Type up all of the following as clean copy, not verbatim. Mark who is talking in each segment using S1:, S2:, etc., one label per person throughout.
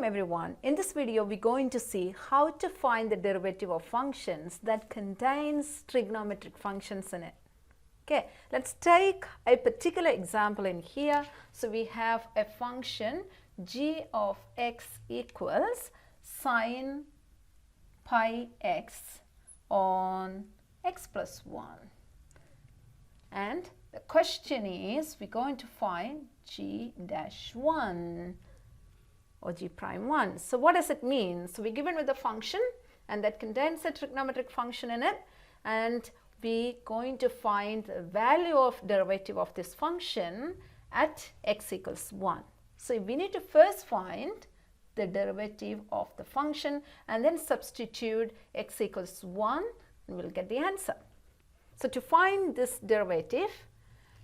S1: Welcome everyone. In this video we're going to see how to find the derivative of functions that contains trigonometric functions in it. Okay, let's take a particular example in here. So we have a function g of x equals sine pi x on x plus 1. And the question is, we're going to find g dash 1 or g prime 1. So what does it mean? So we're given with a function and that contains a trigonometric function in it, and we're going to find the value of derivative of this function at x equals 1. So we need to first find the derivative of the function and then substitute x equals 1 and we'll get the answer. So to find this derivative,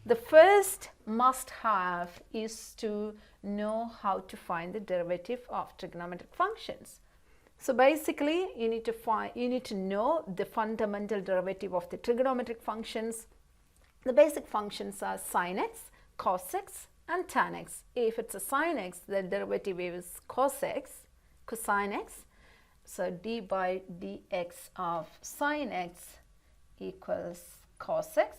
S1: the first must-have is to know how to find the derivative of trigonometric functions. So basically, you need to know the fundamental derivative of the trigonometric functions. The basic functions are sin x, cos x, and tan x. If it's a sin x, the derivative is cos x, cosine x. So d by dx of sin x equals cos x.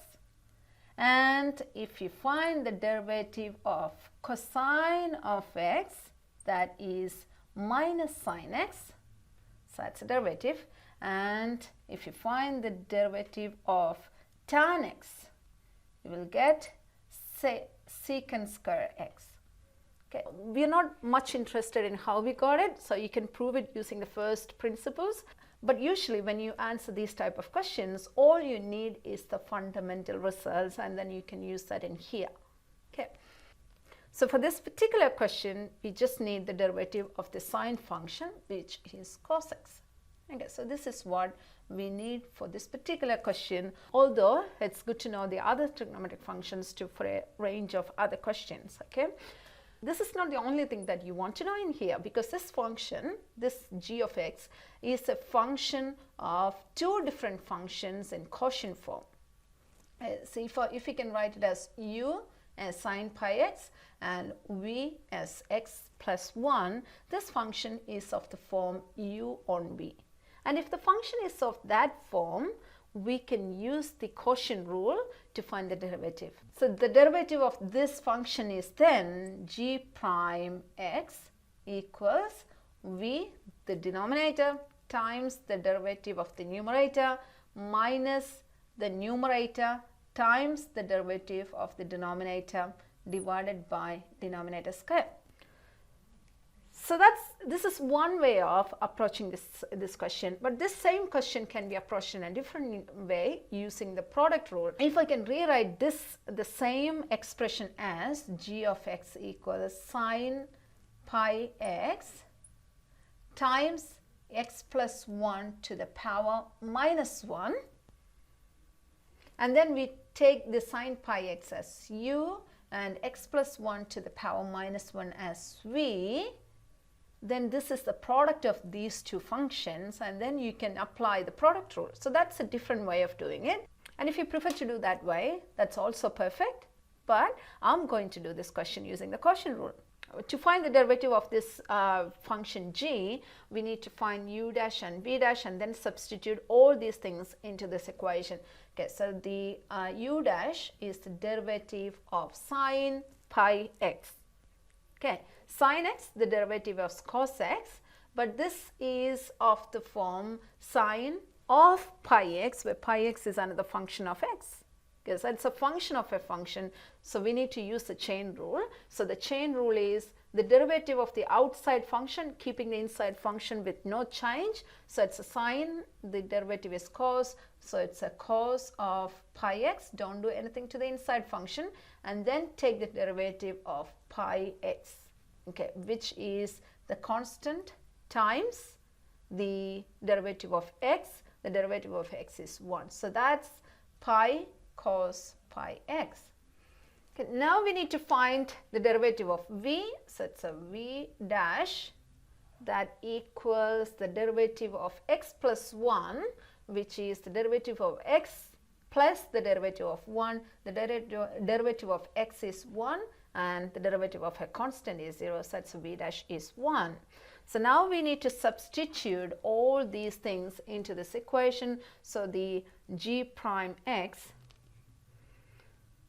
S1: And if you find the derivative of cosine of x, that is minus sin x, so that's a derivative. And if you find the derivative of tan x, you will get secant square x. Okay, we are not much interested in how we got it, so you can prove it using the first principles. But usually when you answer these type of questions, all you need is the fundamental results and then you can use that in here. Okay. So for this particular question, we just need the derivative of the sine function, which is cos x. Okay, so this is what we need for this particular question, although it's good to know the other trigonometric functions too for a range of other questions. Okay. This is not the only thing that you want to know in here, because this function, this g of x, is a function of two different functions in quotient form. So if we can write it as u as sine pi x and v as x plus 1, this function is of the form u on v. And if the function is of that form, we can use the quotient rule to find the derivative. So the derivative of this function is then g prime x equals v, the denominator, times the derivative of the numerator minus the numerator times the derivative of the denominator divided by denominator square. So this is one way of approaching this question, but this same question can be approached in a different way using the product rule. If I can rewrite the same expression as g of x equals sine pi x times x plus 1 to the power minus 1, and then we take the sine pi x as u and x plus 1 to the power minus 1 as v, then this is the product of these two functions, and then you can apply the product rule. So that's a different way of doing it, and if you prefer to do that way, that's also perfect, but I'm going to do this question using the quotient rule. To find the derivative of this function g, we need to find u dash and v dash and then substitute all these things into this equation. Okay, so the u dash is the derivative of sine pi x. Okay, sine x, the derivative of cos x, but this is of the form sine of pi x, where pi x is another function of x. Okay, so it's a function of a function, so we need to use the chain rule. So the chain rule is the derivative of the outside function, keeping the inside function with no change. So it's a sine, the derivative is cos, so it's a cos of pi x, don't do anything to the inside function, and then take the derivative of pi x, okay, which is the constant times the derivative of x. The derivative of x is 1. So that's pi cos pi x. Okay, now we need to find the derivative of v. So it's a v dash that equals the derivative of x plus 1, which is the derivative of x plus the derivative of 1. The derivative of x is 1 and the derivative of a constant is 0, so that's v dash is 1. So now we need to substitute all these things into this equation. So the g prime x,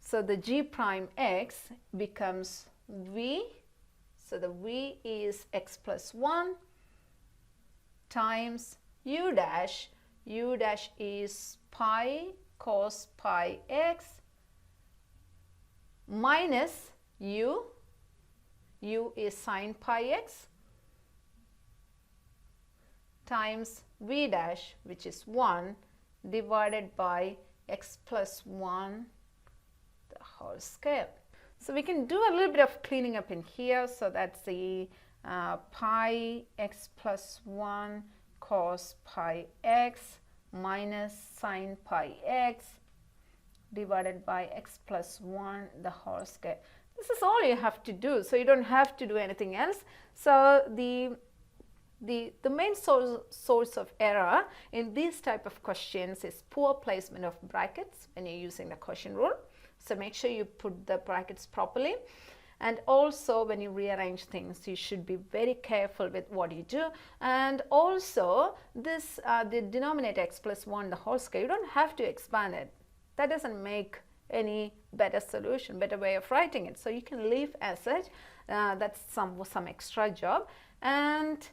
S1: so the g prime x becomes v, so the v is x plus 1 times u dash is pi cos pi x minus u is sin pi x times v dash, which is 1, divided by x plus 1 the whole square. So we can do a little bit of cleaning up in here. So that's the pi x plus 1 cos pi x minus sin pi x divided by x plus 1 the whole square. This is all you have to do, so you don't have to do anything else. So the main source of error in these type of questions is poor placement of brackets when you're using the quotient rule. So make sure you put the brackets properly, and also when you rearrange things you should be very careful with what you do. And also this the denominator x plus 1 the whole square, you don't have to expand it. That doesn't make any better solution, better way of writing it. So you can leave as such. That's some extra job. And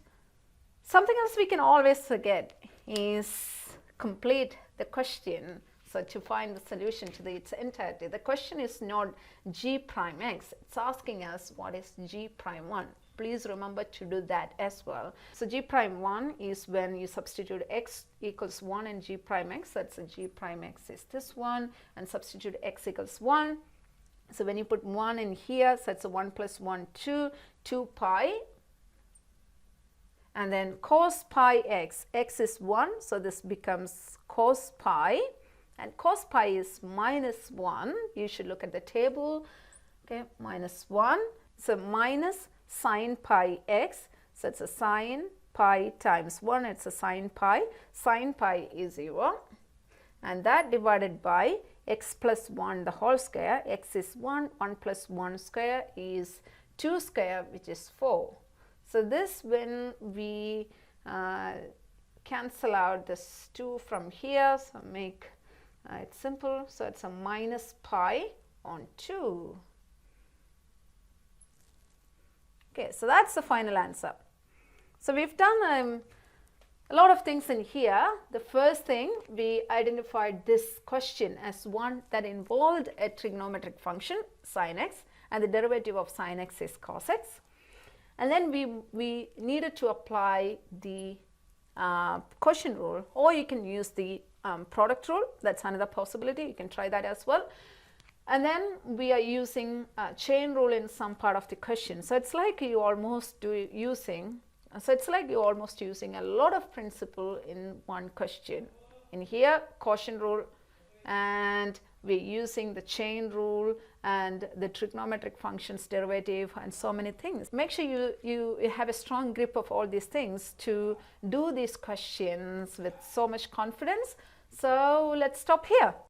S1: something else we can always forget is complete the question. So to find the solution to its entirety, the question is not g prime x, it's asking us what is g prime 1. Please remember to do that as well. So g prime 1 is when you substitute x equals 1 and g prime x, that's a g prime x is this one, and substitute x equals 1. So when you put 1 in here, so it's a 1 plus 1, 2 pi, and then cos pi x, x is 1, so this becomes cos pi, and cos pi is minus 1. You should look at the table, okay, minus 1. So minus sin pi x, so it's a sin pi times 1, it's a sin pi is 0, and that divided by x plus 1 the whole square, x is 1, 1 plus 1 square is 2 square, which is 4. So this, when we cancel out this 2 from here, so make it simple, so it's a minus pi on 2. Okay, so that's the final answer. So we've done a lot of things in here. The first thing, we identified this question as one that involved a trigonometric function sin x, and the derivative of sin x is cos x. And then we needed to apply the quotient rule, or you can use the product rule. That's another possibility. You can try that as well. And then we are using chain rule in some part of the question. So it's like you almost using a lot of principle in one question. In here, quotient rule, and we're using the chain rule and the trigonometric functions derivative and so many things. Make sure you have a strong grip of all these things to do these questions with so much confidence. So let's stop here.